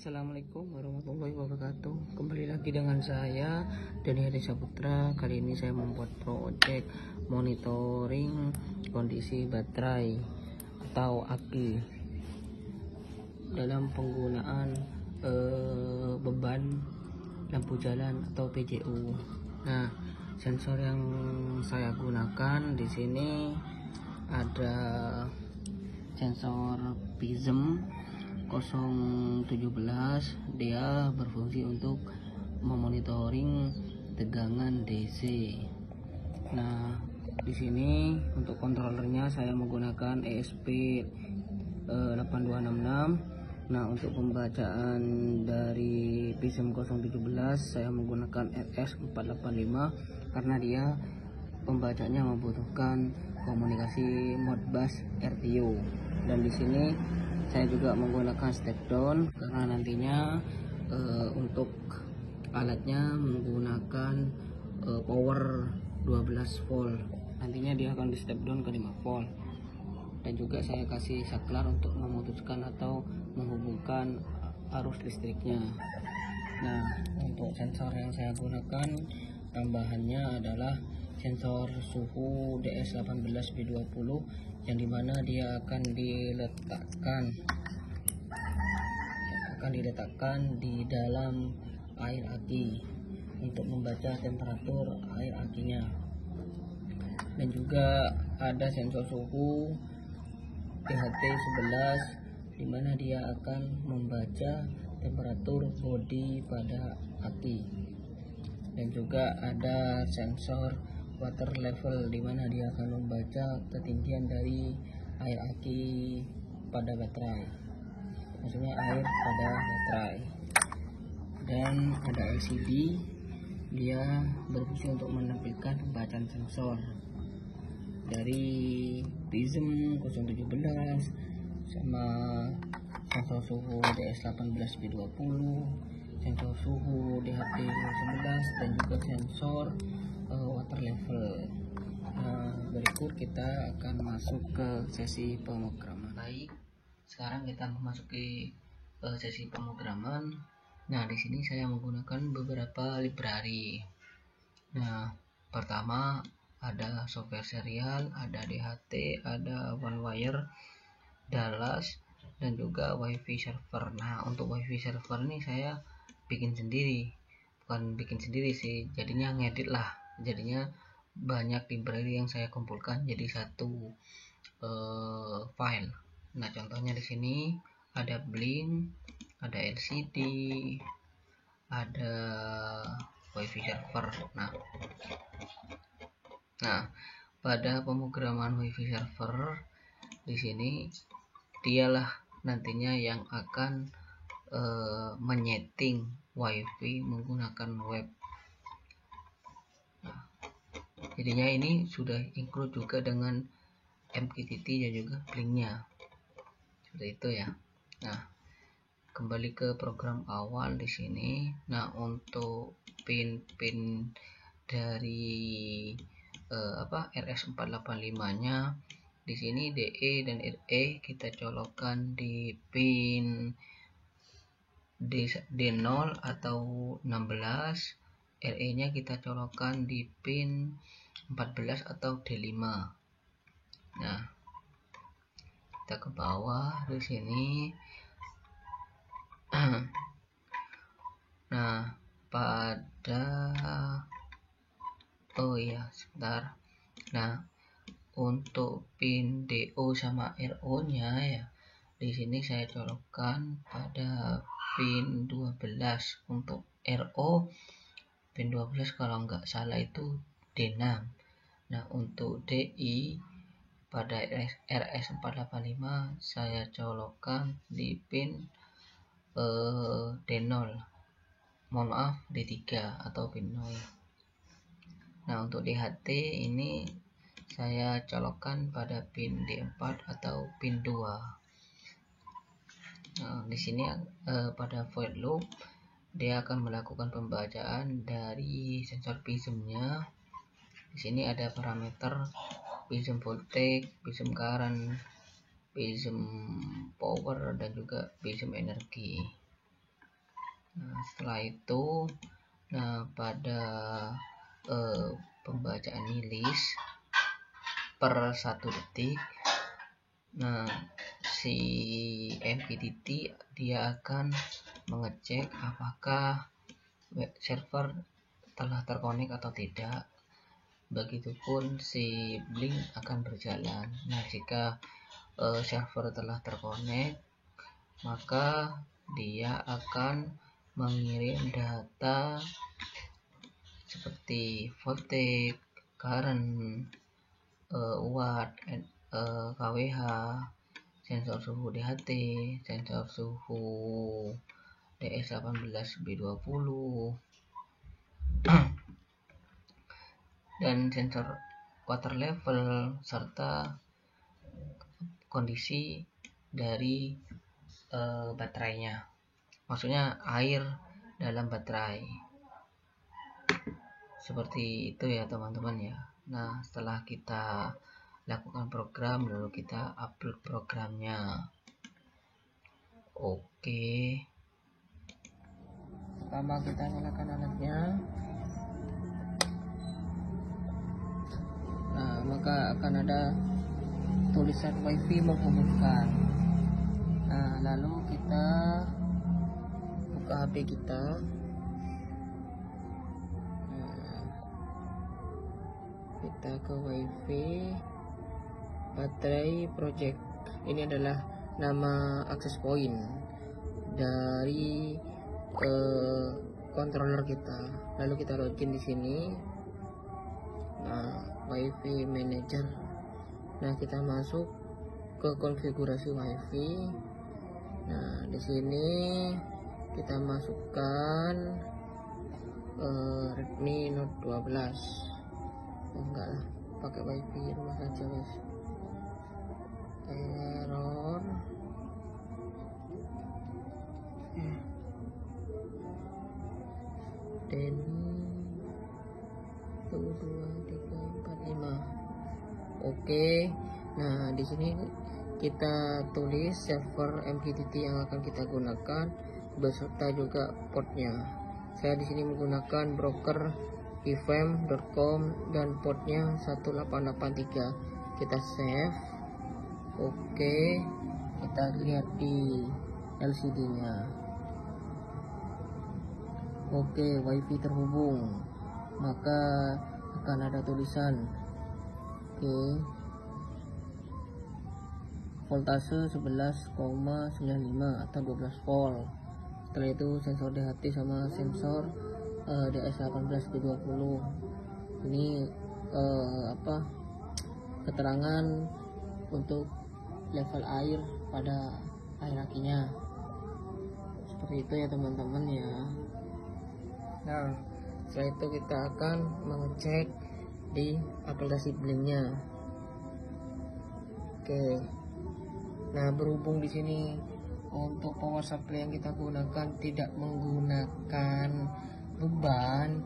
Assalamualaikum warahmatullahi wabarakatuh. Kembali lagi dengan saya Dani Hadi Saputra. Kali ini saya membuat project monitoring kondisi baterai atau aki dalam penggunaan beban lampu jalan atau PJU. Nah, sensor yang saya gunakan di sini ada sensor PISM 017. Dia berfungsi untuk memonitoring tegangan DC. Nah, di sini untuk kontrolernya saya menggunakan ESP 8266. Nah, untuk pembacaan dari PISM 017 saya menggunakan RS 485 karena dia pembacanya membutuhkan komunikasi Modbus RTU. Dan di sini saya juga menggunakan step down karena nantinya untuk alatnya menggunakan power 12 volt. Nantinya dia akan di step down ke 5 volt. Dan juga saya kasih saklar untuk memutuskan atau menghubungkan arus listriknya. Nah, untuk sensor yang saya gunakan tambahannya adalah sensor suhu DS18B20 yang dimana dia akan diletakkan di dalam air aki untuk membaca temperatur air akinya. Dan juga ada sensor suhu THT11 dimana dia akan membaca temperatur bodi pada aki. Dan juga ada sensor water level dimana dia akan membaca ketinggian dari air aki pada baterai, maksudnya air pada baterai. Dan ada LCD, dia berfungsi untuk menampilkan pembacaan sensor dari PISM 017 sama sensor suhu DS18B20, sensor suhu DHT11 dan juga sensor water level. Berikut kita akan masuk ke sesi pemrograman. Baik, sekarang kita memasuki sesi pemrograman. Nah, di sini saya menggunakan beberapa library. Nah, pertama ada software serial, ada DHT, ada OneWire, Dallas, dan juga WiFi server. Nah, untuk WiFi server ini saya bikin sendiri, bukan bikin sendiri sih, jadinya ngedit lah. Jadinya banyak library yang saya kumpulkan jadi satu file. Nah, contohnya di sini ada Blink, ada LCD, ada WiFi server. Nah, pada pemrograman WiFi server di sini dialah nantinya yang akan menyeting WiFi menggunakan web. Jadinya ini sudah include juga dengan MQTT dan juga Blinknya, seperti itu ya. Nah, kembali ke program awal di sini. Nah, untuk pin dari RS485-nya di sini DE dan RE kita colokkan di pin D0 atau 16, RE-nya kita colokkan di pin 14 atau D5. Nah, kita ke bawah di sini. Nah, sebentar. Nah, untuk pin DO sama RO-nya ya, di sini saya colokkan pada pin 12. Untuk RO pin 12 kalau nggak salah itu D6. Nah, untuk DI pada RS485 saya colokkan di pin D0, mohon maaf D3 atau pin 0. Nah, untuk DHT ini saya colokkan pada pin D4 atau pin 2. Nah, di sini pada void loop dia akan melakukan pembacaan dari sensor PISM-nya. Di sini ada parameter PISM voltage, PISM current, PISM power, dan juga PISM energi. Nah, setelah itu, pada pembacaan nilai per 1 detik, si MQTT dia akan mengecek apakah web server telah terkonek atau tidak. Begitupun si Blink akan berjalan. Nah, jika server telah terkonek, maka dia akan mengirim data seperti voltage, current, watt, kWh, sensor suhu DHT, sensor suhu DS18B20, dan sensor water level, serta kondisi dari baterainya, maksudnya air dalam baterai. Seperti itu ya teman-teman ya. Nah, setelah kita lakukan program, lalu kita upload programnya. Oke, pertama kita nyalakan alatnya. Nah, maka akan ada tulisan WiFi menghubungkan. Nah, lalu kita buka HP kita. Kita ke WiFi baterai project. Ini adalah nama access point dari controller kita. Lalu kita login di sini. Nah, WiFi manager. Nah, kita masuk ke konfigurasi WiFi. Nah, di sini kita masukkan Redmi Note 12. Enggak lah, pakai WiFi rumah saja guys. Error. Dan 1 2 3 4 5. Oke. Nah, di sini kita tulis server MQTT yang akan kita gunakan beserta juga portnya. Saya di sini menggunakan broker ifm.com dan portnya 1883. Kita save. Oke, kita lihat di LCD-nya. Oke, WiFi terhubung. Maka akan ada tulisan voltase 11,95 atau 12 volt. Setelah itu sensor DHT sama sensor DS18B20. Ini keterangan untuk level air pada air akinya. Seperti itu ya teman-teman ya. Nah, setelah itu kita akan mengecek di aplikasi Blinknya. Oke. Nah, berhubung di sini untuk power supply yang kita gunakan tidak menggunakan beban,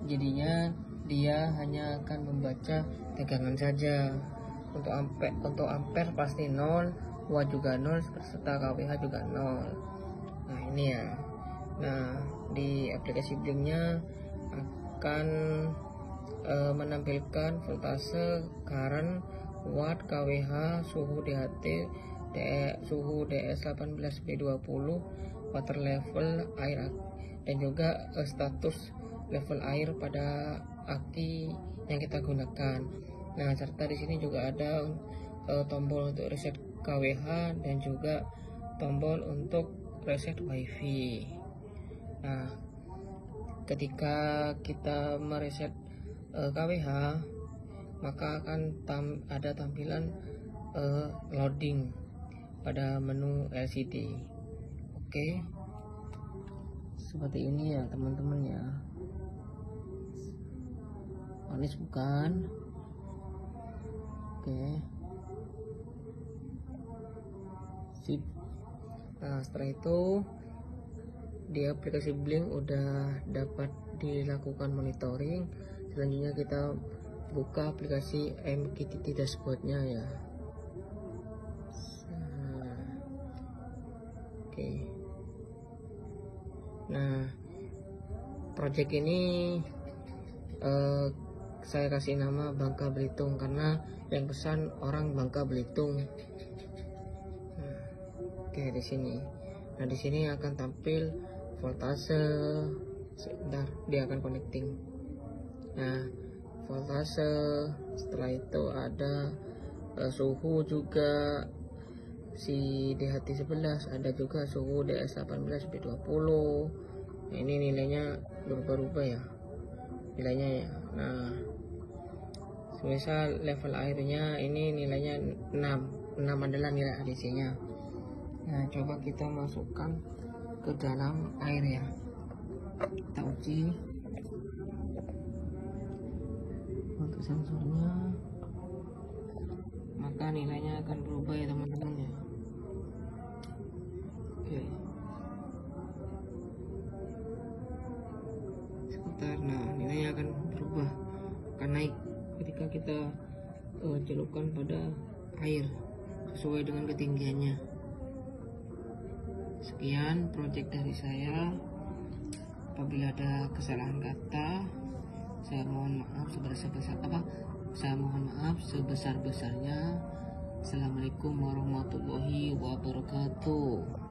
jadinya dia hanya akan membaca tegangan saja. Untuk ampere pasti 0, watt juga 0, serta kWh juga 0. Nah, ini ya. Nah, di aplikasi Blinknya akan menampilkan voltase, current, watt, kWh, suhu DHT, suhu DS18B20, water level air, dan juga status level air pada aki yang kita gunakan. Nah, serta di sini juga ada tombol untuk reset kWh dan juga tombol untuk reset WiFi. Nah, ketika kita mereset kWh, maka akan ada tampilan loading pada menu LCD. Oke, seperti ini ya teman-teman ya. Manis bukan? Oke, sip. Nah, setelah itu di aplikasi Blink udah dapat dilakukan monitoring. Selanjutnya kita buka aplikasi MQTT dashboardnya ya. Oke. Nah, project ini saya kasih nama Bangka Belitung karena yang pesan orang Bangka Belitung. Nah, oke di sini. Nah, di sini akan tampil voltase. Sebentar, dia akan connecting. Nah, voltase. Setelah itu ada suhu juga, si DHT11, ada juga suhu DS18 B20. Nah, ini nilainya berubah-ubah ya nilainya ya. Nah, misal level airnya ini nilainya 6 adalah nilai ADC-nya. Nah, coba kita masukkan ke dalam air ya, kita uji untuk sensornya, maka nilainya akan berubah ya teman-teman ya. Oke, sebentar. Nah, nilainya akan berubah, akan naik ketika kita celupkan pada air sesuai dengan ketinggiannya. Sekian project dari saya. Apabila ada kesalahan kata, saya mohon maaf sebesar-besarnya. Assalamualaikum warahmatullahi wabarakatuh.